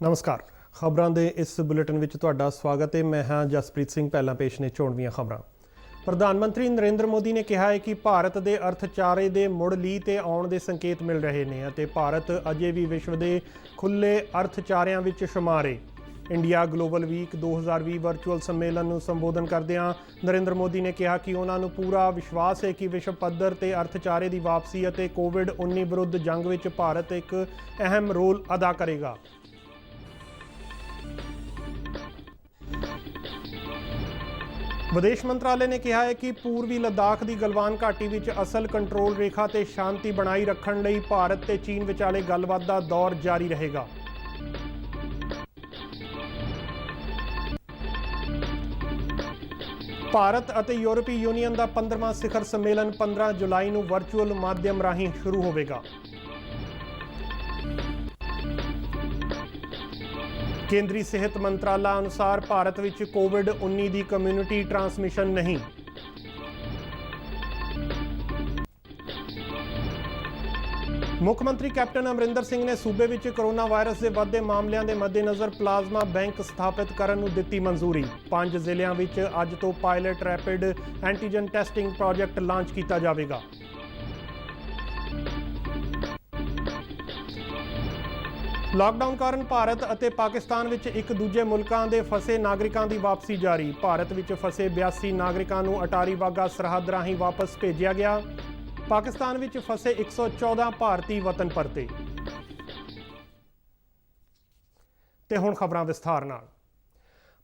नमस्कार। खबरों के इस बुलेटिन में तुहाडा स्वागत है। मैं हाँ जसप्रीत सिंह। पहला पेश ने चोणवीं खबरां। प्रधानमंत्री नरेंद्र मोदी ने कहा है कि भारत के अर्थचारे के मुड़ लीह ते आउण दे संकेत मिल रहे हैं ते भारत अजे भी विश्व के खुले अर्थचारियां विच शुमार है। इंडिया ग्लोबल वीक 2020 वर्चुअल सम्मेलन को संबोधन करदिआं नरेंद्र मोदी ने कहा कि उन्होंने पूरा विश्वास है कि विश्व पद्धर ते अर्थचारे की वापसी और कोविड-19 विरुद्ध जंग विच भारत एक अहम रोल अदा करेगा। विदेश मंत्रालय ने कहा है कि पूर्वी लद्दाख की गलवान घाटी में असल कंट्रोल रेखा ते शांति बनाई रखने लई भारत ते चीन विचाले गलबात का दौर जारी रहेगा। भारत और यूरोपीय यूनीयन का 15वां शिखर सम्मेलन 15 जुलाई को वर्चुअल माध्यम राही शुरू होगा। केंद्रीय सेहत मंत्रालय अनुसार भारत में कोविड-19 की कम्यूनिटी ट्रांसमिशन नहीं। मुख्यमंत्री कैप्टन अमरिंदर सिंह ने सूबे में कोरोना वायरस के बढ़ते मामलों के मद्देनज़र प्लाज्मा बैंक स्थापित करने को दी मंजूरी। 5 जिलों में अज तो pilot rapid antigen testing project launch किया जाएगा। लॉकडाउन कारण भारत और पाकिस्तान में एक दूजे मुल्कों के फसे नागरिकों की वापसी जारी। भारत में फसे 82 नागरिकों को अटारी वाघा सरहद राही वापस भेजा गया। पाकिस्तान में फसे 114 भारतीय वतन परते। ते हुण खबरां विस्तार नाल।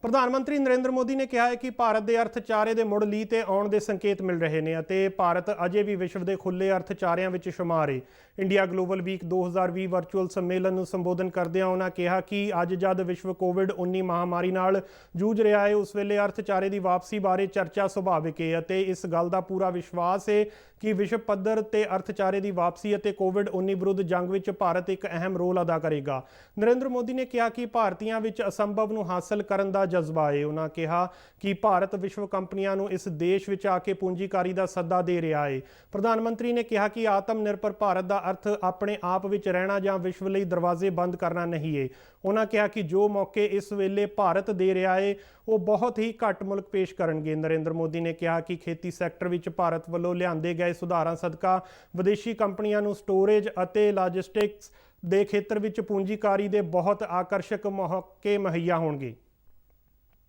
प्रधानमंत्री नरेंद्र मोदी ने कहा है कि भारत के अर्थचारे के मुड़ लीह ते आउण दे संकेत मिल रहे हैं ते भारत अजे भी विश्व के खुले अर्थचारियां विच शुमार है। इंडिया ग्लोबल वीक 2020 वर्चुअल सम्मेलन को संबोधन करदिआं उन्होंने कहा कि अज जद विश्व कोविड-19 महामारी नाल जूझ रहा है उस वेले अर्थचारे की वापसी बारे चर्चा सुभाविक है ते इस गल का पूरा विश्वास है कि विश्व पद्धर ते अर्थचारे की वापसी और कोविड-19 विरुद्ध जंग विच भारत एक अहम रोल अदा करेगा। नरेंद्र मोदी ने कहा कि भारतीयों विच असंभव नूं हासिल करन दा जज्बा है। उन्होंने कहा कि भारत विश्व कंपनियों नूं इस देश विच आके पूंजीकारी का सद्दा दे रहा है। प्रधानमंत्री ने कहा कि आत्मनिर्भर भारत का अर्थ अपने आप विच रहना जां विश्व लई दरवाजे बंद करना नहीं है। उन्होंने कहा कि जो मौके इस वेले भारत दे रहा है वो बहुत ही घट मुल्क पेश करनगे। नरेंद्र मोदी ने कहा कि खेती सैक्टर विच भारत वालों लिआंदे गए सुधारां सदका विदेशी कंपनियों नूं स्टोरेज अते लॉजिस्टिक्स दे खेतर विच पूंजीकारी दे बहुत आकर्षक मौके मुहैया होणगे।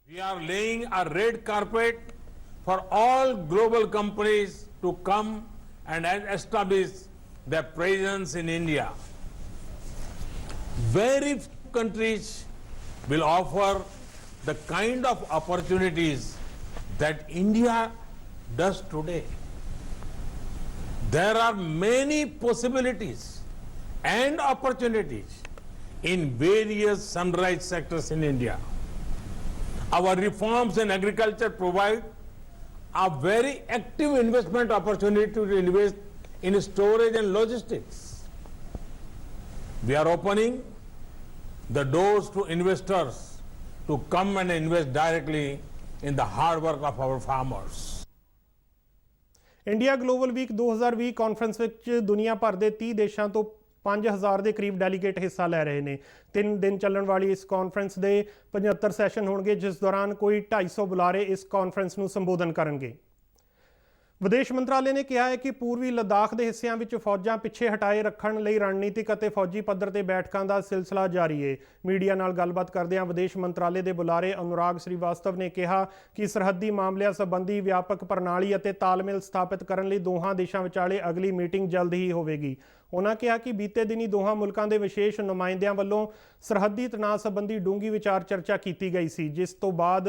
We are laying a red carpet for all global companies to come and establish their presence in India. Very few countries will offer the kind of opportunities that India does today. There are many possibilities and opportunities in various sunrise sectors in India. Our reforms in agriculture provide a very active investment opportunity to invest in storage and logistics. We are opening the doors to investors to come and invest directly in the hard work of our farmers. India global week 2020 conference which दुनिया भर के 30 देशों तो 5000 के करीब delegate हिस्सा लै रहे हैं। 3 दिन चलने वाली इस कॉन्फ्रेंस के 75 सैशन होंगे जिस दौरान कोई 250 बुलारे इस कॉन्फ्रेंस को संबोधन करेंगे। विदेश मंत्रालय ने कहा है कि पूर्वी लद्दाख के हिस्सों में फौजां पिछे हटाए रखने लई रणनीतिक और फौजी पद्धर ते बैठकों का सिलसिला जारी है। मीडिया नाल गलबात करदिआं विदेश मंत्रालय के बुलारे अनुराग श्रीवास्तव ने कहा कि सरहदी मामलों संबंधी व्यापक प्रणाली और तालमेल स्थापित करने लई दोहां देशों विचाले अगली मीटिंग जल्द ही होवेगी। उन्होंने कहा कि बीते दिनी दोहां मुल्कों के विशेष नुमाइंदियां वालों सरहदी तनाव संबंधी डूंगी विचार चर्चा की गई सी जिस तो बाद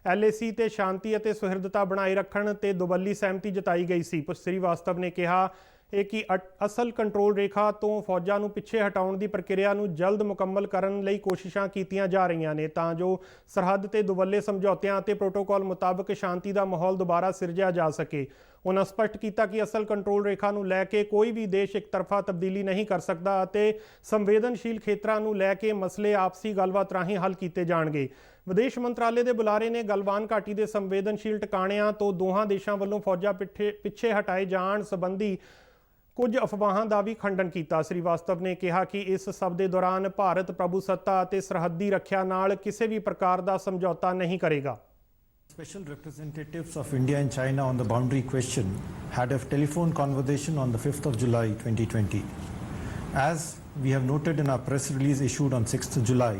LAC ते शांति और सुहिरदता बनाए रखने ते दुबली सहमति जताई गई सी। श्रीवास्तव ने कहा कि असल कंट्रोल रेखा तो फौजां नूं पिछे हटाउण दी प्रक्रिया नूं जल्द मुकम्मल करन लई कोशिशां कीतियां जा रहीआं ने तां जो सरहद ते दुबले समझौतियां ते प्रोटोकॉल मुताबक शांति का माहौल दोबारा सिरजिया जा सके। उन्होंने स्पष्ट किया कि असल कंट्रोल रेखा नूं लैके कोई भी देश एक तरफा तब्दीली नहीं कर सकता अते संवेदनशील खेत्रां नूं लैके मसले आपसी गलबात राही हल किए जाणगे। विदेश मंत्रालय के बुलारे ने गलवान घाटी के संवेदनशील टिकाणियां तो दोहां देशों वालों फौजां पिछे हटाए जाण संबंधी ਕੁਝ ਅਫਵਾਹਾਂ ਦਾ ਵੀ ਖੰਡਨ ਕੀਤਾ। ਸ੍ਰੀਵਾਸਤਵ ਨੇ ਕਿਹਾ ਕਿ ਇਸ ਸਭ ਦੇ ਦੌਰਾਨ ਭਾਰਤ ਪ੍ਰਭੂਸੱਤਾ ਅਤੇ ਸਰਹੱਦੀ ਰੱਖਿਆ ਨਾਲ ਕਿਸੇ ਵੀ ਪ੍ਰਕਾਰ ਦਾ ਸਮਝੌਤਾ ਨਹੀਂ ਕਰੇਗਾ। Special representatives of India and China on the boundary question had a telephone conversation on the 5th of July 2020. As we have noted in our press release issued on 6th of July,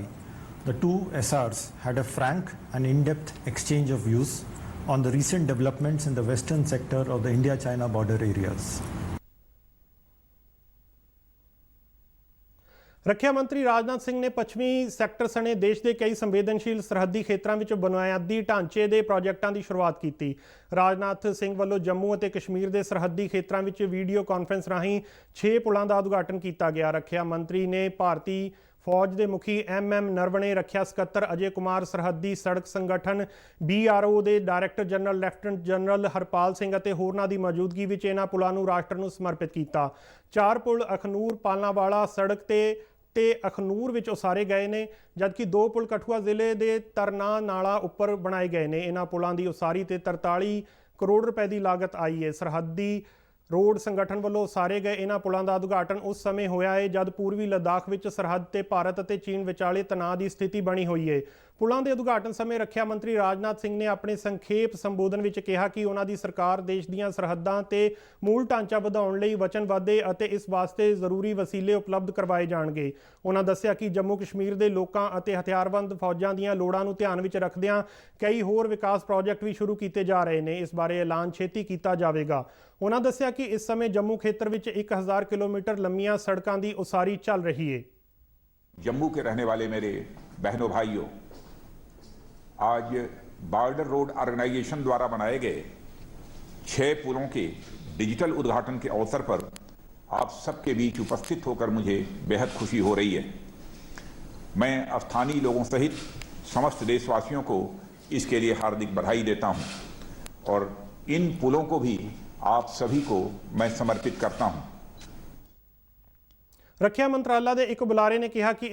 the two SRs had a frank and in-depth exchange of views on the recent developments in the western sector of the India-China border areas. ਰੱਖਿਆ ਮੰਤਰੀ ਰਾਜਨਾਥ ਸਿੰਘ ਨੇ ਪੱਛਮੀ sector ਸਣੇ ਦੇਸ਼ ਦੇ ਕਈ ਸੰਵੇਦਨਸ਼ੀਲ ਸਰਹੱਦੀ ਖੇਤਰਾਂ ਵਿੱਚ ਬੁਨਿਆਦੀ ਢਾਂਚੇ ਦੇ ਪ੍ਰੋਜੈਕਟਾਂ ਦੀ ਸ਼ੁਰੂਆਤ ਕੀਤੀ। ਰਾਜਨਾਥ ਸਿੰਘ ਵੱਲੋਂ ਜੰਮੂ ਅਤੇ ਕਸ਼ਮੀਰ ਦੇ ਸਰਹੱਦੀ ਖੇਤਰਾਂ ਵਿੱਚ ਵੀਡੀਓ ਕਾਨਫਰੰਸ ਰਾਹੀਂ 6 ਪੁਲਾਂ ਦਾ ਉਦਘਾਟਨ ਕੀਤਾ ਗਿਆ। ਰੱਖਿਆ ਮੰਤਰੀ ਨੇ ਭਾਰਤੀ ਫੌਜ ਦੇ ਮੁਖੀ MM ਨਰਵਣੇ, ਰੱਖਿਆ ਸਕੱਤਰ ਅਜੇ ਕੁਮਾਰ, ਸਰਹੱਦੀ ਸੜਕ ਸੰਗਠਨ BRO ਦੇ director general lieutenant general Harpal Singh ਅਤੇ ਹੋਰਨਾਂ ਦੀ ਮੌਜੂਦਗੀ ਵਿੱਚ ਇਹਨਾਂ ਪੁਲਾਂ ਨੂੰ ਰਾਸ਼ਟਰ ਨੂੰ ਸਮਰਪਿਤ ਕੀਤਾ। 4 ਪੁਲ ਅਖਨੂਰ ਪਾਲਨਾਵਾਲਾ ਸੜਕ ਤੇ ਅਖਨੂਰ ਵਿੱਚ ਉਸਾਰੇ ਗਏ ਨੇ, ਜਦਕਿ 2 ਪੁਲ ਕਠੂਆ ਜ਼ਿਲ੍ਹੇ ਦੇ ਤਰਨਾ ਨਾਲਾ ਉੱਪਰ ਬਣਾਏ ਗਏ ਨੇ। ਇਹਨਾਂ ਪੁਲਾਂ ਦੀ ਉਸਾਰੀ ਤੇ 43 ਕਰੋੜ ਰੁਪਏ ਦੀ ਲਾਗਤ ਆਈ ਹੈ। ਸਰਹੱਦੀ ਰੋਡ ਸੰਗਠਨ ਵੱਲੋਂ ਉਸਾਰੇ ਗਏ ਇਹਨਾਂ ਪੁਲਾਂ ਦਾ ਉਦਘਾਟਨ ਉਸ ਸਮੇਂ ਹੋਇਆ ਹੈ ਜਦ ਪੂਰਬੀ ਲੱਦਾਖ ਵਿੱਚ ਸਰਹੱਦ ਤੇ ਭਾਰਤ ਅਤੇ ਚੀਨ ਵਿਚਾਲੇ ਤਣਾਅ ਦੀ ਸਥਿਤੀ ਬਣੀ ਹੋਈ ਹੈ। ਪੁਲਾਂ ਦੇ ਉਦਘਾਟਨ ਸਮੇਂ ਰੱਖਿਆ ਮੰਤਰੀ ਰਾਜਨਾਥ ਸਿੰਘ ਨੇ ਆਪਣੇ ਸੰਖੇਪ ਸੰਬੋਧਨ ਵਿੱਚ ਕਿਹਾ ਕਿ ਉਹਨਾਂ ਦੀ ਸਰਕਾਰ ਦੇਸ਼ ਦੀਆਂ ਸਰਹੱਦਾਂ ਤੇ ਮੂਲ ਢਾਂਚਾ ਵਧਾਉਣ ਲਈ ਵਚਨਬੱਧ ਹੈ ਅਤੇ ਇਸ ਵਾਸਤੇ ਜ਼ਰੂਰੀ ਵਸੀਲੇ ਉਪਲਬਧ ਕਰਵਾਏ ਜਾਣਗੇ। ਉਹਨਾਂ ਦੱਸਿਆ ਕਿ ਜੰਮੂ ਕਸ਼ਮੀਰ ਦੇ ਲੋਕਾਂ ਅਤੇ ਹਥਿਆਰਬੰਦ ਫੌਜਾਂ ਦੀਆਂ ਲੋੜਾਂ ਨੂੰ ਧਿਆਨ ਵਿੱਚ ਰੱਖਦਿਆਂ ਕਈ ਹੋਰ ਵਿਕਾਸ ਪ੍ਰੋਜੈਕਟ ਵੀ ਸ਼ੁਰੂ ਕੀਤੇ ਜਾ ਰਹੇ ਨੇ। ਇਸ ਬਾਰੇ ਐਲਾਨ ਛੇਤੀ ਕੀਤਾ ਜਾਵੇਗਾ। ਉਹਨਾਂ ਦੱਸਿਆ ਕਿ ਇਸ ਸਮੇਂ ਜੰਮੂ ਖੇਤਰ ਵਿੱਚ 1000 किलोमीटर लंबियां सड़कों की उसारी चल रही है। जम्मू के रहने वाले मेरे बहनों भाइयों, आज बॉर्डर रोड ऑर्गेनाइजेशन द्वारा बनाए गए 6 पुलों के डिजिटल उद्घाटन के अवसर पर आप सबके बीच उपस्थित होकर मुझे बेहद खुशी हो रही है। मैं स्थानीय लोगों सहित समस्त देशवासियों को इसके लिए हार्दिक बधाई देता हूं और इन पुलों को भी आप सभी को मैं समर्पित करता हूं। ਰੱਖਿਆ ਮੰਤਰਾਲਾ ਦੇ ਇੱਕ ਬੁਲਾਰੇ ਨੇ ਕਿਹਾ ਕਿ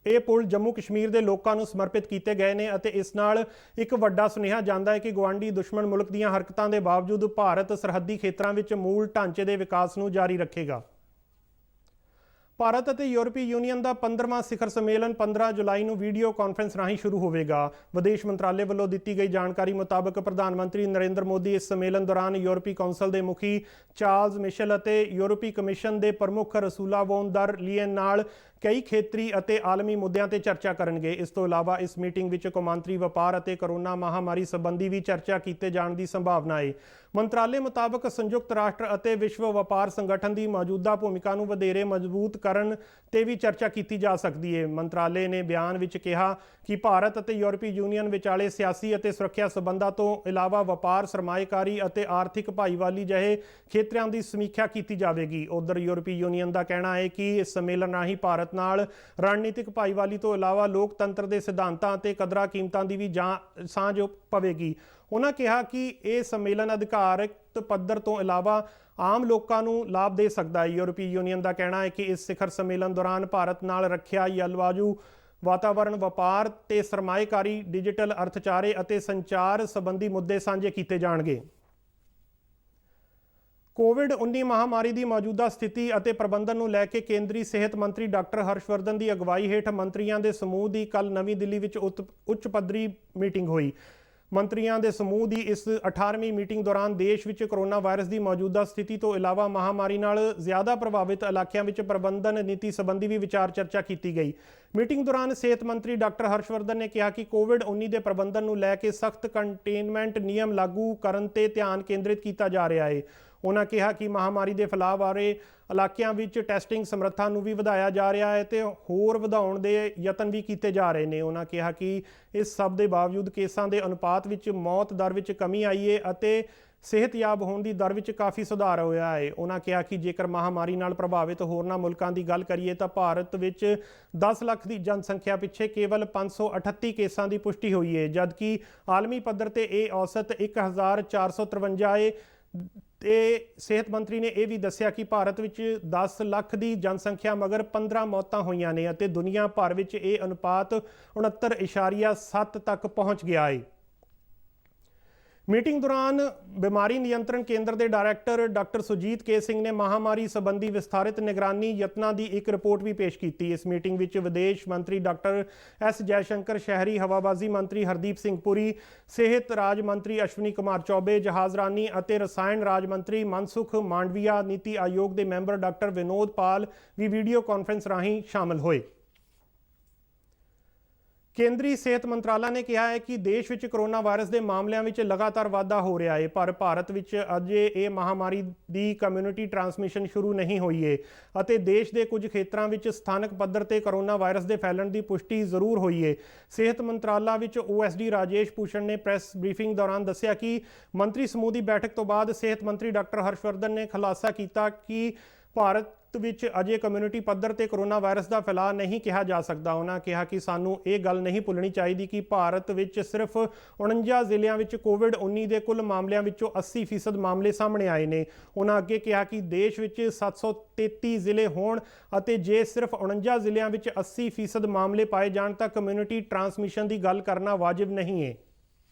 ਇਹ ਪੁਲ ਜੰਮੂ ਕਸ਼ਮੀਰ ਦੇ ਲੋਕਾਂ ਨੂੰ ਸਮਰਪਿਤ ਕੀਤੇ ਗਏ ਨੇ ਅਤੇ ਇਸ ਨਾਲ ਇੱਕ ਵੱਡਾ ਸੁਨੇਹਾ ਜਾਂਦਾ ਹੈ ਕਿ ਗੁਆਂਢੀ ਦੁਸ਼ਮਣ ਮੁਲਕ ਦੀਆਂ ਹਰਕਤਾਂ ਦੇ ਬਾਵਜੂਦ ਭਾਰਤ ਸਰਹੱਦੀ ਖੇਤਰਾਂ ਵਿੱਚ ਮੂਲ ਢਾਂਚੇ ਦੇ ਵਿਕਾਸ ਨੂੰ ਜਾਰੀ ਰੱਖੇਗਾ। ਭਾਰਤ ਅਤੇ ਯੂਰਪੀ ਯੂਨੀਅਨ ਦਾ 15ਵਾਂ ਸਿਖਰ ਸੰਮੇਲਨ 15 ਜੁਲਾਈ ਨੂੰ ਵੀਡੀਓ ਕਾਨਫਰੰਸ ਰਾਹੀਂ ਸ਼ੁਰੂ ਹੋਵੇਗਾ। ਵਿਦੇਸ਼ ਮੰਤਰਾਲੇ ਵੱਲੋਂ ਦਿੱਤੀ ਗਈ ਜਾਣਕਾਰੀ ਮੁਤਾਬਕ ਪ੍ਰਧਾਨ ਮੰਤਰੀ ਨਰਿੰਦਰ ਮੋਦੀ ਇਸ ਸੰਮੇਲਨ ਦੌਰਾਨ ਯੂਰਪੀ ਕੌਂਸਲ ਦੇ ਮੁਖੀ ਚਾਰਲਸ ਮਿਸ਼ਲ ਅਤੇ ਯੂਰਪੀ ਕਮਿਸ਼ਨ ਦੇ ਪ੍ਰਮੁੱਖ ਰਸੂਲਾ ਵੋਨ ਦਰ ਲੀਅਨ ਨਾਲ ਕਈ ਖੇਤਰੀ ਅਤੇ ਆਲਮੀ ਮੁੱਦਿਆਂ ਤੇ ਚਰਚਾ ਕਰਨਗੇ। ਇਸ ਤੋਂ ਇਲਾਵਾ ਇਸ ਮੀਟਿੰਗ ਵਿੱਚ ਕੌਮਾਂਤਰੀ ਵਪਾਰ ਅਤੇ ਕਰੋਨਾ ਮਹਾਮਾਰੀ ਸੰਬੰਧੀ ਵੀ ਚਰਚਾ ਕੀਤੇ ਜਾਣ ਦੀ ਸੰਭਾਵਨਾ ਹੈ। ਮੰਤਰਾਲੇ ਮੁਤਾਬਕ ਸੰਯੁਕਤ ਰਾਸ਼ਟਰ ਅਤੇ ਵਿਸ਼ਵ ਵਪਾਰ ਸੰਗਠਨ ਦੀ ਮੌਜੂਦਾ ਭੂਮਿਕਾ ਨੂੰ ਵਧੇਰੇ ਮਜ਼ਬੂਤ ਕਰਨ ਤੇ ਵੀ ਚਰਚਾ ਕੀਤੀ ਜਾ ਸਕਦੀ ਹੈ। ਮੰਤਰਾਲੇ ਨੇ ਬਿਆਨ ਵਿੱਚ ਕਿਹਾ ਕਿ ਭਾਰਤ ਅਤੇ ਯੂਰਪੀ ਯੂਨੀਅਨ ਵਿਚਾਲੇ ਸਿਆਸੀ ਅਤੇ ਸੁਰੱਖਿਆ ਸਬੰਧਾਂ ਤੋਂ ਇਲਾਵਾ ਵਪਾਰ, ਸਰਮਾਏਕਾਰੀ ਅਤੇ ਆਰਥਿਕ ਭਾਈਵਾਲੀ ਜਿਹੇ ਖੇਤਰਾਂ ਦੀ ਸਮੀਖਿਆ ਕੀਤੀ ਜਾਵੇਗੀ। ਉਧਰ ਯੂਰਪੀ ਯੂਨੀਅਨ ਦਾ ਕਹਿਣਾ ਹੈ ਕਿ ਇਸ ਸੰਮੇਲਨ ਰਾਹੀਂ ਭਾਰਤ ਨਾਲ ਰਣਨੀਤਿਕ ਭਾਈਵਾਲੀ ਤੋਂ ਇਲਾਵਾ ਲੋਕਤੰਤਰ ਦੇ ਸਿਧਾਂਤਾਂ ਅਤੇ ਕਦਰਾਂ ਕੀਮਤਾਂ ਦੀ ਵੀ ਸਾਂਝ ਪਵੇਗੀ। ਉਹਨਾਂ ਕਿਹਾ ਕਿ ਇਹ ਸੰਮੇਲਨ ਅਧਿਕਾਰਤ ਪੱਧਰ ਤੋਂ ਇਲਾਵਾ ਆਮ ਲੋਕਾਂ ਨੂੰ ਲਾਭ ਦੇ ਸਕਦਾ ਹੈ। ਯੂਰਪੀ ਯੂਨੀਅਨ ਦਾ ਕਹਿਣਾ ਹੈ ਕਿ ਇਸ ਸਿਖਰ ਸੰਮੇਲਨ ਦੌਰਾਨ ਭਾਰਤ ਨਾਲ ਰੱਖਿਆ, ਜਲਵਾਯੂ, ਵਾਤਾਵਰਣ, ਵਪਾਰ ਤੇ ਸਰਮਾਏਕਾਰੀ, ਡਿਜੀਟਲ ਅਰਥਚਾਰੇ ਅਤੇ ਸੰਚਾਰ ਸੰਬੰਧੀ ਮੁੱਦੇ ਸਾਂਝੇ ਕੀਤੇ ਜਾਣਗੇ। ਕੋਵਿਡ-19 ਮਹਾਮਾਰੀ ਦੀ ਮੌਜੂਦਾ ਸਥਿਤੀ ਅਤੇ ਪ੍ਰਬੰਧਨ ਨੂੰ ਲੈ ਕੇ ਕੇਂਦਰੀ ਸਿਹਤ ਮੰਤਰੀ ਡਾਕਟਰ ਹਰਸ਼ਵਰਧਨ ਦੀ ਅਗਵਾਈ ਹੇਠ ਮੰਤਰੀਆਂ ਦੇ ਸਮੂਹ ਦੀ ਕੱਲ੍ਹ ਨਵੀਂ ਦਿੱਲੀ ਵਿੱਚ ਉੱਚ ਪੱਧਰੀ ਮੀਟਿੰਗ ਹੋਈ। ਮੰਤਰੀਆਂ ਦੇ ਸਮੂਹ ਦੀ ਇਸ 18ਵੀਂ ਮੀਟਿੰਗ ਦੌਰਾਨ ਦੇਸ਼ ਵਿੱਚ ਕੋਰੋਨਾ ਵਾਇਰਸ ਦੀ ਮੌਜੂਦਾ ਸਥਿਤੀ ਤੋਂ ਇਲਾਵਾ ਮਹਾਮਾਰੀ ਨਾਲ ਜ਼ਿਆਦਾ ਪ੍ਰਭਾਵਿਤ ਇਲਾਕਿਆਂ ਵਿੱਚ ਪ੍ਰਬੰਧਨ ਨੀਤੀ ਸੰਬੰਧੀ ਵੀ ਵਿਚਾਰ ਚਰਚਾ ਕੀਤੀ ਗਈ। ਮੀਟਿੰਗ ਦੌਰਾਨ ਸਿਹਤ ਮੰਤਰੀ ਡਾਕਟਰ ਹਰਸ਼ਵਰਧਨ ਨੇ ਕਿਹਾ ਕਿ ਕੋਵਿਡ-19 ਦੇ ਪ੍ਰਬੰਧਨ ਨੂੰ ਲੈ ਕੇ ਸਖਤ ਕੰਟੇਨਮੈਂਟ ਨਿਯਮ ਲਾਗੂ ਕਰਨ ਤੇ ਧਿਆਨ ਕੇਂਦਰਿਤ ਕੀਤਾ ਜਾ ਰਿਹਾ ਹੈ। ਉਹਨਾਂ ਕਿਹਾ ਕਿ ਮਹਾਮਾਰੀ ਦੇ ਫੈਲਾਅ ਬਾਰੇ ਇਲਾਕਿਆਂ ਵਿੱਚ ਟੈਸਟਿੰਗ ਸਮਰੱਥਾ ਨੂੰ ਵੀ ਵਧਾਇਆ ਜਾ ਰਿਹਾ ਹੈ ਤੇ ਹੋਰ ਵਧਾਉਣ ਦੇ ਯਤਨ ਵੀ ਕੀਤੇ ਜਾ ਰਹੇ ਨੇ। ਉਹਨਾਂ ਕਿਹਾ ਕਿ ਇਸ ਸਭ ਦੇ ਬਾਵਜੂਦ ਕੇਸਾਂ ਦੇ ਅਨੁਪਾਤ ਵਿੱਚ ਮੌਤ ਦਰ ਵਿੱਚ ਕਮੀ ਆਈ ਹੈ ਅਤੇ ਸਿਹਤਯਾਬ ਹੋਣ ਦੀ ਦਰ ਵਿੱਚ ਕਾਫੀ ਸੁਧਾਰ ਹੋਇਆ ਹੈ। ਉਹਨਾਂ ਕਿਹਾ ਕਿ ਜੇਕਰ ਮਹਾਮਾਰੀ ਨਾਲ ਪ੍ਰਭਾਵਿਤ ਹੋਰਨਾਂ ਮੁਲਕਾਂ ਦੀ ਗੱਲ ਕਰੀਏ ਤਾਂ ਭਾਰਤ ਵਿੱਚ 10 ਲੱਖ ਦੀ ਜਨਸੰਖਿਆ ਪਿੱਛੇ ਕੇਵਲ 538 ਕੇਸਾਂ ਦੀ ਪੁਸ਼ਟੀ ਹੋਈ ਹੈ, ਜਦਕਿ ਆਲਮੀ ਪੱਧਰ ਤੇ ਇਹ ਔਸਤ 1453 ਹੈ। ਤੇ ਸਿਹਤ ਮੰਤਰੀ ਨੇ ਇਹ ਵੀ ਦੱਸਿਆ ਕਿ ਭਾਰਤ ਵਿੱਚ 10 ਲੱਖ ਦੀ ਜਨਸੰਖਿਆ ਮਗਰ 15 ਮੌਤਾਂ ਹੋਈਆਂ ਨੇ ਅਤੇ ਦੁਨੀਆ ਭਰ ਵਿੱਚ ਇਹ ਅਨੁਪਾਤ 69.7 ਤੱਕ ਪਹੁੰਚ ਗਿਆ ਹੈ। ਮੀਟਿੰਗ ਦੌਰਾਨ ਬਿਮਾਰੀ ਨਿਯੰਤਰਣ ਕੇਂਦਰ ਦੇ ਡਾਇਰੈਕਟਰ ਡਾਕਟਰ ਸੁਜੀਤ ਕੇ ਸਿੰਘ ਨੇ ਮਹਾਮਾਰੀ ਸੰਬੰਧੀ ਵਿਸਥਾਰਿਤ ਨਿਗਰਾਨੀ ਯਤਨਾਂ ਦੀ ਇੱਕ ਰਿਪੋਰਟ ਵੀ ਪੇਸ਼ ਕੀਤੀ। ਇਸ ਮੀਟਿੰਗ ਵਿੱਚ ਵਿਦੇਸ਼ ਮੰਤਰੀ ਡਾਕਟਰ ਐਸ ਜੈਸ਼ੰਕਰ, ਸ਼ਹਿਰੀ ਹਵਾਬਾਜ਼ੀ ਮੰਤਰੀ ਹਰਦੀਪ ਸਿੰਘ ਪੁਰੀ, ਸਿਹਤ ਰਾਜ ਮੰਤਰੀ ਅਸ਼ਵਨੀ ਕੁਮਾਰ ਚੌਬੇ, ਜਹਾਜ਼ਰਾਨੀ ਅਤੇ ਰਸਾਇਣ ਰਾਜ ਮੰਤਰੀ ਮਨਸੁਖ ਮਾਂਡਵੀਆ, ਨੀਤੀ ਆਯੋਗ ਦੇ ਮੈਂਬਰ ਡਾਕਟਰ ਵਿਨੋਦ ਪਾਲ ਵੀ ਵੀਡੀਓ ਕਾਨਫਰੰਸ ਰਾਹੀਂ ਸ਼ਾਮਲ ਹੋਏ। ਕੇਂਦਰੀ ਸਿਹਤ ਮੰਤਰਾਲਾ ਨੇ ਕਿਹਾ ਹੈ ਕਿ ਦੇਸ਼ ਵਿੱਚ ਕੋਰੋਨਾ ਵਾਇਰਸ ਦੇ ਮਾਮਲਿਆਂ ਵਿੱਚ ਲਗਾਤਾਰ ਵਾਧਾ ਹੋ ਰਿਹਾ ਹੈ, ਪਰ ਭਾਰਤ ਵਿੱਚ ਅਜੇ ਇਹ ਮਹਾਮਾਰੀ ਦੀ ਕਮਿਊਨਿਟੀ ਟ੍ਰਾਂਸਮਿਸ਼ਨ ਸ਼ੁਰੂ ਨਹੀਂ ਹੋਈ ਹੈ ਅਤੇ ਦੇਸ਼ ਦੇ ਕੁਝ ਖੇਤਰਾਂ ਵਿੱਚ ਸਥਾਨਕ ਪੱਧਰ ਤੇ ਕੋਰੋਨਾ ਵਾਇਰਸ ਦੇ ਫੈਲਣ ਦੀ ਪੁਸ਼ਟੀ ਜ਼ਰੂਰ ਹੋਈ ਹੈ। ਸਿਹਤ ਮੰਤਰਾਲਾ ਵਿੱਚ OSD ਰਾਜੇਸ਼ ਭੂਸ਼ਣ ਨੇ ਪ੍ਰੈਸ ਬਰੀਫਿੰਗ ਦੌਰਾਨ ਦੱਸਿਆ ਕਿ ਮੰਤਰੀ ਸਮੂਹ ਦੀ ਬੈਠਕ ਤੋਂ ਬਾਅਦ ਸਿਹਤ ਮੰਤਰੀ ਡਾਕਟਰ ਹਰਸ਼ਵਰਧਨ ਨੇ ਖੁਲਾਸਾ ਕੀਤਾ ਕਿ ਭਾਰਤ ਵਿੱਚ ਅਜੇ ਕਮਿਊਨਿਟੀ ਪੱਧਰ ਤੇ ਕੋਰੋਨਾ ਵਾਇਰਸ ਦਾ ਫੈਲਾਅ ਨਹੀਂ ਕਿਹਾ ਜਾ ਸਕਦਾ। ਉਹਨਾਂ ਕਿਹਾ ਕਿ ਸਾਨੂੰ ਇਹ ਗੱਲ ਨਹੀਂ ਭੁੱਲਣੀ ਚਾਹੀਦੀ ਕਿ ਭਾਰਤ ਵਿੱਚ ਸਿਰਫ 49 ਜ਼ਿਲ੍ਹਿਆਂ ਵਿੱਚ ਕੋਵਿਡ-19 ਦੇ ਕੁੱਲ ਮਾਮਲਿਆਂ ਵਿੱਚੋਂ 80% ਮਾਮਲੇ ਸਾਹਮਣੇ ਆਏ ਨੇ। ਉਹਨਾਂ ਅੱਗੇ ਕਿਹਾ ਕਿ ਦੇਸ਼ ਵਿੱਚ 733 ਜ਼ਿਲ੍ਹੇ ਹੋਣ ਅਤੇ ਜੇ ਸਿਰਫ 49 ਜ਼ਿਲ੍ਹਿਆਂ ਵਿੱਚ 80% ਮਾਮਲੇ ਪਾਏ ਜਾਣ ਤਾਂ ਕਮਿਊਨਿਟੀ ट्रांसमिशन की गल करना वाजिब नहीं है।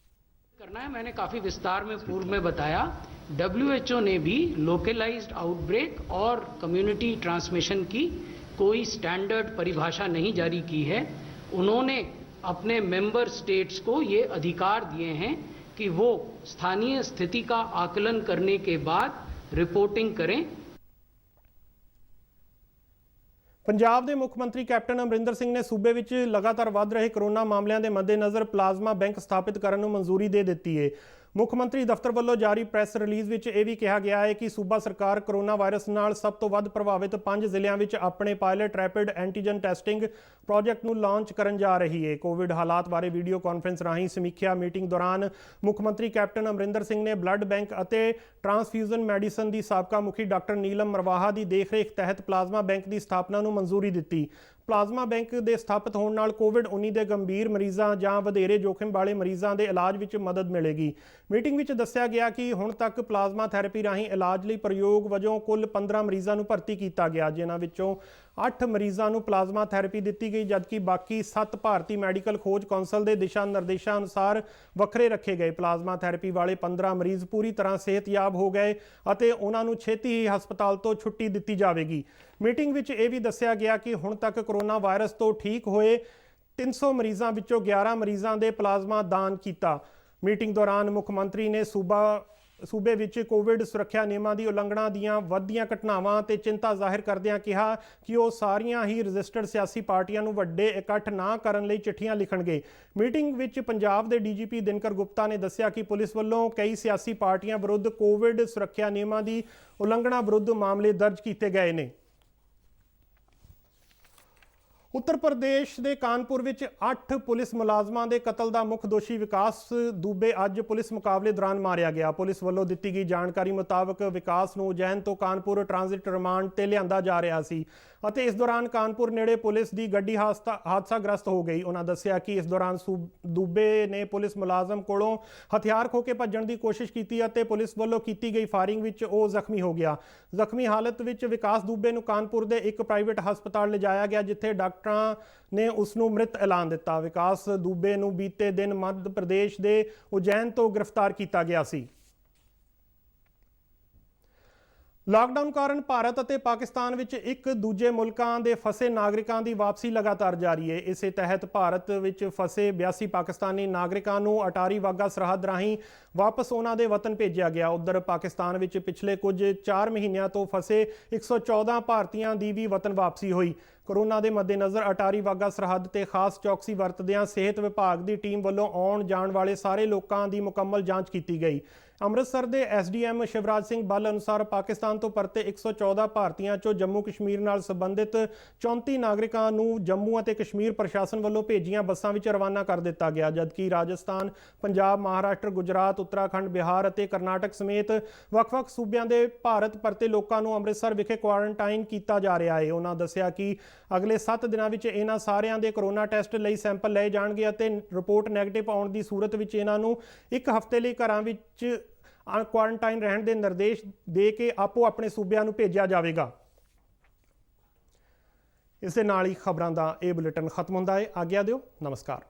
करना है, मैंने काफ़ी विस्तार में पूर्व में बताया। WHO ने भी लोकलाइज्ड आउटब्रेक और कम्युनिटी ट्रांसमिशन की कोई स्टैंडर्ड परिभाषा नहीं जारी की है। उन्होंने अपने मेंबर स्टेट्स को ये अधिकार दिए हैं कि वो स्थानीय स्थिति का आकलन करने के बाद रिपोर्टिंग करें। ਪੰਜਾਬ ਦੇ ਮੁੱਖ ਮੰਤਰੀ ਕੈਪਟਨ ਅਮਰਿੰਦਰ ਸਿੰਘ ਨੇ ਸੂਬੇ ਵਿੱਚ ਲਗਾਤਾਰ ਵੱਧ ਰਹੇ ਕੋਰੋਨਾ ਮਾਮਲਿਆਂ ਦੇ ਮੱਦੇਨਜ਼ਰ ਪਲਾਜ਼ਮਾ ਬੈਂਕ ਸਥਾਪਿਤ ਕਰਨ ਨੂੰ ਮਨਜ਼ੂਰੀ ਦੇ ਦਿੱਤੀ ਹੈ। ਮੁੱਖ ਮੰਤਰੀ ਦਫ਼ਤਰ ਵੱਲੋਂ ਜਾਰੀ ਪ੍ਰੈਸ ਰਿਲੀਜ਼ ਵਿੱਚ ਇਹ ਵੀ ਕਿਹਾ ਗਿਆ ਹੈ ਕਿ ਸੂਬਾ ਸਰਕਾਰ ਕੋਰੋਨਾ ਵਾਇਰਸ ਨਾਲ ਸਭ ਤੋਂ ਵੱਧ ਪ੍ਰਭਾਵਿਤ 5 ਜ਼ਿਲ੍ਹਿਆਂ ਵਿੱਚ ਆਪਣੇ pilot rapid antigen testing project ਨੂੰ ਲਾਂਚ ਕਰਨ ਜਾ ਰਹੀ ਹੈ। ਕੋਵਿਡ ਹਾਲਾਤ ਬਾਰੇ ਵੀਡੀਓ ਕਾਨਫਰੰਸ ਰਾਹੀਂ ਸਮੀਖਿਆ ਮੀਟਿੰਗ ਦੌਰਾਨ ਮੁੱਖ ਮੰਤਰੀ ਕੈਪਟਨ ਅਮਰਿੰਦਰ ਸਿੰਘ ਨੇ ਬਲੱਡ ਬੈਂਕ ਅਤੇ ਟ੍ਰਾਂਸਫਿਊਜ਼ਨ ਮੈਡੀਸਨ ਦੀ ਸਾਬਕਾ ਮੁਖੀ ਡਾਕਟਰ ਨੀਲਮ ਮਰਵਾਹਾ ਦੀ ਦੇਖਰੇਖ ਤਹਿਤ ਪਲਾਜ਼ਮਾ ਬੈਂਕ ਦੀ ਸਥਾਪਨਾ ਨੂੰ ਮਨਜ਼ੂਰੀ ਦਿੱਤੀ। ਪਲਾਜ਼ਮਾ ਬੈਂਕ ਦੇ ਸਥਾਪਿਤ ਹੋਣ ਨਾਲ ਕੋਵਿਡ-19 ਦੇ ਗੰਭੀਰ ਮਰੀਜ਼ਾਂ ਜਾਂ ਵਧੇਰੇ ਜੋਖਿਮ ਵਾਲੇ ਮਰੀਜ਼ਾਂ ਦੇ ਇਲਾਜ ਵਿੱਚ ਮਦਦ ਮਿਲੇਗੀ। ਮੀਟਿੰਗ ਵਿੱਚ ਦੱਸਿਆ ਗਿਆ ਕਿ ਹੁਣ ਤੱਕ ਪਲਾਜ਼ਮਾ ਥੈਰੇਪੀ ਰਾਹੀਂ ਇਲਾਜ ਲਈ ਪ੍ਰਯੋਗ ਵਜੋਂ ਕੁੱਲ 15 ਮਰੀਜ਼ਾਂ ਨੂੰ ਭਰਤੀ ਕੀਤਾ ਗਿਆ, ਜਿਨ੍ਹਾਂ ਵਿੱਚੋਂ 8 ਮਰੀਜ਼ਾਂ ਨੂੰ ਪਲਾਜ਼ਮਾ ਥੈਰੇਪੀ ਦਿੱਤੀ ਗਈ, ਜਦਕਿ ਬਾਕੀ 7 ਭਾਰਤੀ ਮੈਡੀਕਲ ਖੋਜ ਕੌਂਸਲ ਦੇ ਦਿਸ਼ਾ ਨਿਰਦੇਸ਼ਾਂ ਅਨੁਸਾਰ ਵੱਖਰੇ ਰੱਖੇ ਗਏ। ਪਲਾਜ਼ਮਾ ਥੈਰੇਪੀ ਵਾਲੇ 15 ਮਰੀਜ਼ ਪੂਰੀ ਤਰ੍ਹਾਂ ਸਿਹਤਯਾਬ ਹੋ ਗਏ ਅਤੇ ਉਹਨਾਂ ਨੂੰ ਛੇਤੀ ਹੀ ਹਸਪਤਾਲ ਤੋਂ ਛੁੱਟੀ ਦਿੱਤੀ ਜਾਵੇਗੀ। ਮੀਟਿੰਗ ਵਿੱਚ ਇਹ ਵੀ ਦੱਸਿਆ ਗਿਆ ਕਿ ਹੁਣ ਤੱਕ ਕੋਰੋਨਾ ਵਾਇਰਸ ਤੋਂ ਠੀਕ ਹੋਏ 300 ਮਰੀਜ਼ਾਂ ਵਿੱਚੋਂ 11 ਮਰੀਜ਼ਾਂ ਦੇ ਪਲਾਜ਼ਮਾ ਦਾਨ ਕੀਤਾ। ਮੀਟਿੰਗ ਦੌਰਾਨ ਮੁੱਖ ਮੰਤਰੀ ਨੇ ਸੂਬੇ ਵਿੱਚ ਕੋਵਿਡ ਸੁਰੱਖਿਆ ਨਿਯਮਾਂ ਦੀ ਉਲੰਘਣਾ ਦੀਆਂ ਵੱਧਦੀਆਂ ਘਟਨਾਵਾਂ ਤੇ ਚਿੰਤਾ ਜ਼ਾਹਿਰ ਕਰਦਿਆਂ ਕਿਹਾ ਕਿ ਉਹ ਸਾਰੀਆਂ ਹੀ ਰਜਿਸਟਰਡ ਸਿਆਸੀ ਪਾਰਟੀਆਂ ਨੂੰ ਵੱਡੇ ਇਕੱਠ ਨਾ ਕਰਨ ਲਈ ਚਿੱਠੀਆਂ ਲਿਖਣਗੇ। ਮੀਟਿੰਗ ਵਿੱਚ ਪੰਜਾਬ ਦੇ DGP ਦਿਨਕਰ ਗੁਪਤਾ ਨੇ ਦੱਸਿਆ ਕਿ ਪੁਲਿਸ ਵੱਲੋਂ ਕਈ ਸਿਆਸੀ ਪਾਰਟੀਆਂ ਵਿਰੁੱਧ ਕੋਵਿਡ ਸੁਰੱਖਿਆ ਨਿਯਮਾਂ ਦੀ ਉਲੰਘਣਾ ਵਿਰੁੱਧ ਮਾਮਲੇ ਦਰਜ ਕੀਤੇ ਗਏ ਨੇ। ਉੱਤਰ ਪ੍ਰਦੇਸ਼ ਦੇ ਕਾਨਪੁਰ ਵਿੱਚ 8 ਪੁਲਿਸ ਮੁਲਾਜ਼ਮਾਂ ਦੇ ਕਤਲ ਦਾ ਮੁੱਖ ਦੋਸ਼ੀ ਵਿਕਾਸ ਦੁਬੇ ਅੱਜ ਪੁਲਿਸ ਮੁਕਾਬਲੇ ਦੌਰਾਨ ਮਾਰਿਆ ਗਿਆ। ਪੁਲਿਸ ਵੱਲੋਂ ਦਿੱਤੀ ਗਈ ਜਾਣਕਾਰੀ ਮੁਤਾਬਕ ਵਿਕਾਸ ਨੂੰ ਉਜੈਨ ਤੋਂ ਕਾਨਪੁਰ ਟ੍ਰਾਂਜ਼ਿਟ ਰਿਮਾਂਡ ਤੇ ਲਿਆਂਦਾ ਜਾ ਰਿਹਾ ਸੀ ਅਤੇ ਇਸ ਦੌਰਾਨ ਕਾਨਪੁਰ ਨੇੜੇ ਪੁਲਿਸ ਦੀ ਗੱਡੀ ਹਾਦਸਾਗ੍ਰਸਤ ਹੋ ਗਈ। ਉਹਨਾਂ ਦੱਸਿਆ ਕਿ ਇਸ ਦੌਰਾਨ ਦੁਬੇ ਨੇ ਪੁਲਿਸ ਮੁਲਾਜ਼ਮ ਕੋਲੋਂ ਹਥਿਆਰ ਖੋਹ ਕੇ ਭੱਜਣ ਦੀ ਕੋਸ਼ਿਸ਼ ਕੀਤੀ ਅਤੇ ਪੁਲਿਸ ਵੱਲੋਂ ਕੀਤੀ ਗਈ ਫਾਇਰਿੰਗ ਵਿੱਚ ਉਹ ਜ਼ਖਮੀ ਹੋ ਗਿਆ। ਜ਼ਖਮੀ ਹਾਲਤ ਵਿੱਚ ਵਿਕਾਸ ਦੁਬੇ ਨੂੰ ਕਾਨਪੁਰ ਦੇ ਇੱਕ ਪ੍ਰਾਈਵੇਟ ਹਸਪਤਾਲ ਲਿਜਾਇਆ ਗਿਆ, ਜਿੱਥੇ ਡਾਕਟਰਾਂ ਨੇ ਉਸ ਨੂੰ ਮ੍ਰਿਤ ਐਲਾਨ ਦਿੱਤਾ। ਵਿਕਾਸ ਦੁਬੇ ਨੂੰ ਬੀਤੇ ਦਿਨ ਮੱਧ ਪ੍ਰਦੇਸ਼ ਦੇ ਉਜੈਨ ਤੋਂ ਗ੍ਰਿਫਤਾਰ ਕੀਤਾ ਗਿਆ ਸੀ। ਲਾਕਡਾਊਨ ਕਾਰਨ ਭਾਰਤ ਅਤੇ ਪਾਕਿਸਤਾਨ ਵਿੱਚ ਇੱਕ ਦੂਜੇ ਮੁਲਕਾਂ ਦੇ ਫਸੇ ਨਾਗਰਿਕਾਂ ਦੀ ਵਾਪਸੀ ਲਗਾਤਾਰ ਜਾਰੀ ਹੈ। ਇਸੇ ਤਹਿਤ ਭਾਰਤ ਵਿੱਚ ਫਸੇ 82 ਪਾਕਿਸਤਾਨੀ ਨਾਗਰਿਕਾਂ ਨੂੰ ਅਟਾਰੀ ਵਾਘਾ ਸਰਹੱਦ ਰਾਹੀਂ ਵਾਪਸ ਉਹਨਾਂ ਦੇ ਵਤਨ ਭੇਜਿਆ ਗਿਆ। ਉੱਧਰ ਪਾਕਿਸਤਾਨ ਵਿੱਚ ਪਿਛਲੇ ਕੁਝ 4 ਮਹੀਨਿਆਂ ਤੋਂ ਫਸੇ 114 ਭਾਰਤੀਆਂ ਦੀ ਵੀ ਵਤਨ ਵਾਪਸੀ ਹੋਈ। ਕੋਰੋਨਾ ਦੇ ਮੱਦੇਨਜ਼ਰ ਅਟਾਰੀ ਵਾਘਾ ਸਰਹੱਦ ਤੇ ਖਾਸ ਚੌਕਸੀ ਵਰਤਦਿਆਂ ਸਿਹਤ ਵਿਭਾਗ ਦੀ ਟੀਮ ਵੱਲੋਂ ਆਉਣ ਜਾਣ ਵਾਲੇ ਸਾਰੇ ਲੋਕਾਂ ਦੀ ਮੁਕੰਮਲ ਜਾਂਚ ਕੀਤੀ ਗਈ। ਅੰਮ੍ਰਿਤਸਰ ਦੇ SDM ਸ਼ਿਵਰਾਜ ਸਿੰਘ ਬੱਲ ਅਨੁਸਾਰ ਪਾਕਿਸਤਾਨ ਤੋਂ ਪਰਤੇ 114 ਭਾਰਤੀਆਂ ਚੋਂ ਜੰਮੂ ਕਸ਼ਮੀਰ ਨਾਲ ਸੰਬੰਧਿਤ 34 ਨਾਗਰਿਕਾਂ ਨੂੰ ਜੰਮੂ ਅਤੇ ਕਸ਼ਮੀਰ ਪ੍ਰਸ਼ਾਸਨ ਵੱਲੋਂ ਭੇਜੀਆਂ ਬੱਸਾਂ ਵਿੱਚ ਰਵਾਨਾ ਕਰ ਦਿੱਤਾ ਗਿਆ, ਜਦਕਿ ਰਾਜਸਥਾਨ, ਪੰਜਾਬ, ਮਹਾਰਾਸ਼ਟਰ, ਗੁਜਰਾਤ, ਉੱਤਰਾਖੰਡ, ਬਿਹਾਰ ਅਤੇ ਕਰਨਾਟਕ ਸਮੇਤ ਵੱਖ-ਵੱਖ ਸੂਬਿਆਂ ਦੇ ਭਾਰਤ ਪਰਤੇ ਲੋਕਾਂ ਨੂੰ ਅੰਮ੍ਰਿਤਸਰ ਵਿਖੇ ਕੁਆਰੰਟਾਈਨ ਕੀਤਾ ਜਾ ਰਿਹਾ ਹੈ। ਉਹਨਾਂ ਦੱਸਿਆ ਕਿ ਅਗਲੇ 7 ਦਿਨਾਂ ਵਿੱਚ ਇਹਨਾਂ ਸਾਰਿਆਂ ਦੇ ਕੋਰੋਨਾ ਟੈਸਟ ਲਈ ਸੈਂਪਲ ਲਏ ਜਾਣਗੇ ਅਤੇ ਰਿਪੋਰਟ ਨੈਗੇਟਿਵ ਆਉਣ ਦੀ ਸੂਰਤ ਵਿੱਚ ਇਹਨਾਂ ਨੂੰ 1 ਹਫ਼ਤੇ ਲਈ ਘਰਾਂ ਵਿੱਚ ਕੁਆਰੰਟਾਈਨ ਰਹਿਣ ਦੇ ਨਿਰਦੇਸ਼ ਦੇ ਕੇ ਆਪੋ ਆਪਣੇ ਸੂਬਿਆਂ ਨੂੰ ਭੇਜਿਆ ਜਾਵੇਗਾ। ਇਸ ਦੇ ਨਾਲ ਹੀ ਖਬਰਾਂ ਦਾ ਇਹ ਬੁਲੇਟਿਨ ਖਤਮ ਹੁੰਦਾ ਹੈ। ਆਗਿਆ ਦਿਓ, ਨਮਸਕਾਰ।